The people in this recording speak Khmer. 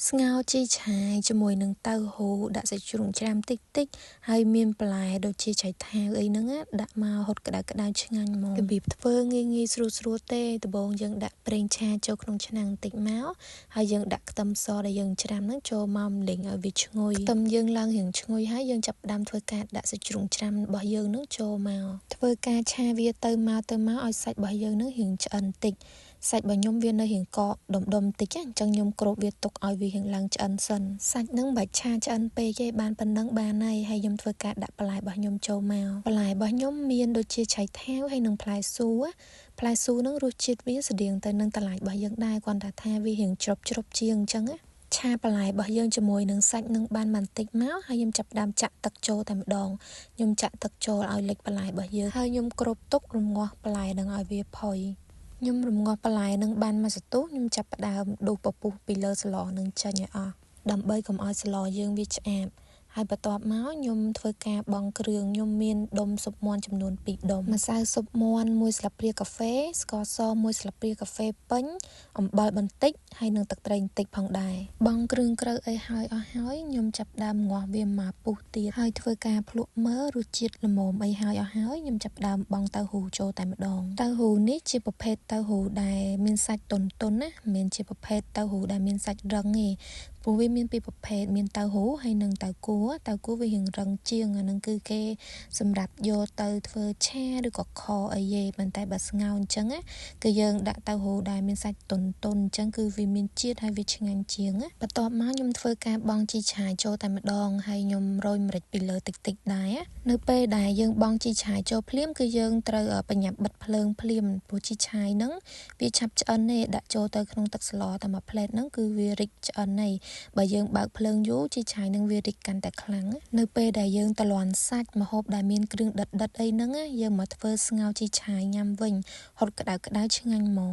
ស្ងោរជីឆាយជាមួយនឹងតៅហ៊ូដាក់សាច់ជ្រូកច្រាំតិចតិចហើយមានបន្លែដូចជាឆៃថាវអីហ្នឹងដាក់មកហុតក្តៅក្តៅឆ្ងាញ់ហ្មងរបៀបធ្វើងាយងាយស្រួលស្រួលទេដំបូងយើងដាក់ប្រេងឆាចូលក្នុងឆ្នាំងបន្តិចមកហើយយើងដាក់ខ្ទឹមសដែលយើងច្រាំហ្នឹងចូលមកលីងឲ្យវាឈ្ងុយខ្ទឹមយើងឡើងរៀងឈ្ងុយហើយយើងចាប់ផ្ដើមធ្វើការដាក់សាច់ជ្រូកច្រាំរបស់យើងហ្នឹងចូលមកធ្វើការឆាវាទៅមកឲ្យសាច់របស់យើងហ្នឹងរៀងឆ្អិនតិចសាច់របស់ខ្ញុំវានៅរៀងកកដុំតិចអញ្ចឹងខ្ញុំគ្របវាទុកឲ្យវារៀងឡើងឆ្អិនសិនសាច់នឹងបាច់ឆាឆ្អិនពេកទេបានប៉ុណ្ណឹងបានហើយខ្ញុំធ្វើការដាក់បន្លែរបស់ខ្ញុំចូលមកបន្លែរបស់ខ្ញុំមានដូចជាឆៃថាវហើយនិងផ្លែស៊ូផ្លែស៊ូនឹងរសជាតិវាស្តៀងទៅនឹងតឡាចរបស់យើងដែរគ្រាន់តែថាវារៀងជ្រុបជាងអញ្ចឹងឆាបន្លែរបស់យើងជាមួយនឹងសាច់នឹងបានបន្តិចមកហើយខ្ញុំចាប់ផ្ដើមចាក់ទឹកចូលតែម្ដងខ្ញុំចាក់ទឹកចូលឲ្យលិចបន្លែរបស់យើងហើយខ្ញុំគ្របទុករំងាស់បន្លែនឹងឲ្យវាផុយខ្ញុំរំងាស់បន្លែនឹងបានមួយសន្ទុះខ្ញុំចាប់ផ្ដើមដួសពពុះពីលើស្លនឹងចេញឲ្យអស់ដើម្បីកុំឲ្យស្លយើងវាឆ្អាបហើយបន្ទាប់មកខ្ញុំធ្វើការបង់គ្រឿងខ្ញុំមានដុំស៊ុបមាន់ចំនួន2ដុំម្សៅស៊ុបមាន់1ស្លាបព្រាកាហ្វេស្ករស1ស្លាបព្រាកាហ្វេពេញអំបិលបន្តិចហើយនិងទឹកត្រីបន្តិចផងដែរបង់គ្រឿងក្រៅអីហើយអស់ហើយខ្ញុំចាប់ផ្ដើមងាស់វាមកពុះទៀតហើយធ្វើការភ្លក់មើលរសជាតិល្មមអីហើយអស់ហើយខ្ញុំចាប់ផ្ដើមបង់តៅហ៊ូចូលតែម្ដងតៅហ៊ូនេះជាប្រភេទតៅហ៊ូដែលមានសាច់ទន់ៗណាមិនមែនជាប្រភេទតៅហ៊ូដែលមានសាច់រឹងទេព្រោះវាមានពីរប្រភេទមានតៅហ៊ូហើយនិងតៅគួវារៀងរឹងជាងអានឹងគឺគេសម្រាប់យកទៅធ្វើឆាឬក៏ខអីទេប៉ុន្តែបើស្ងោរអញ្ចឹងគឺយើងដាក់តៅហ៊ូដែលមានសាច់ទន់អញ្ចឹងគឺវាមានជាតិហើយវាឆ្ងាញ់ជាងបន្ទាប់មកខ្ញុំធ្វើការបង់ជីឆាយចូលតែម្ដងហើយខ្ញុំរោយម្រេចពីលើតិចដែរនៅពេលដែលយើងបង់ជីឆាយចូលភ្លាមគឺយើងត្រូវបញ្ញាប់បិទភ្លើងភ្លាមព្រោះជីឆាយហ្នឹងវាឆាប់ឆ្អិនទេដាក់ចូលទៅក្នុងទឹកស្លតែមួយផ្លែតហ្នឹងគឺវារីកឆ្អិនហើយបើយើងបើកភ្លើងយូរជីឆាយនឹងវារីកកាន់តែខ្លាំងនៅពេលដែលយើងតលាន់សាច់ម្ហូបដែលមានគ្រឿងដិតអីហ្នឹងយើងមកធ្វើស្ងោរជីឆាយញ៉ាំវិញហុតក្តៅឆ្ងាញ់ហ្មង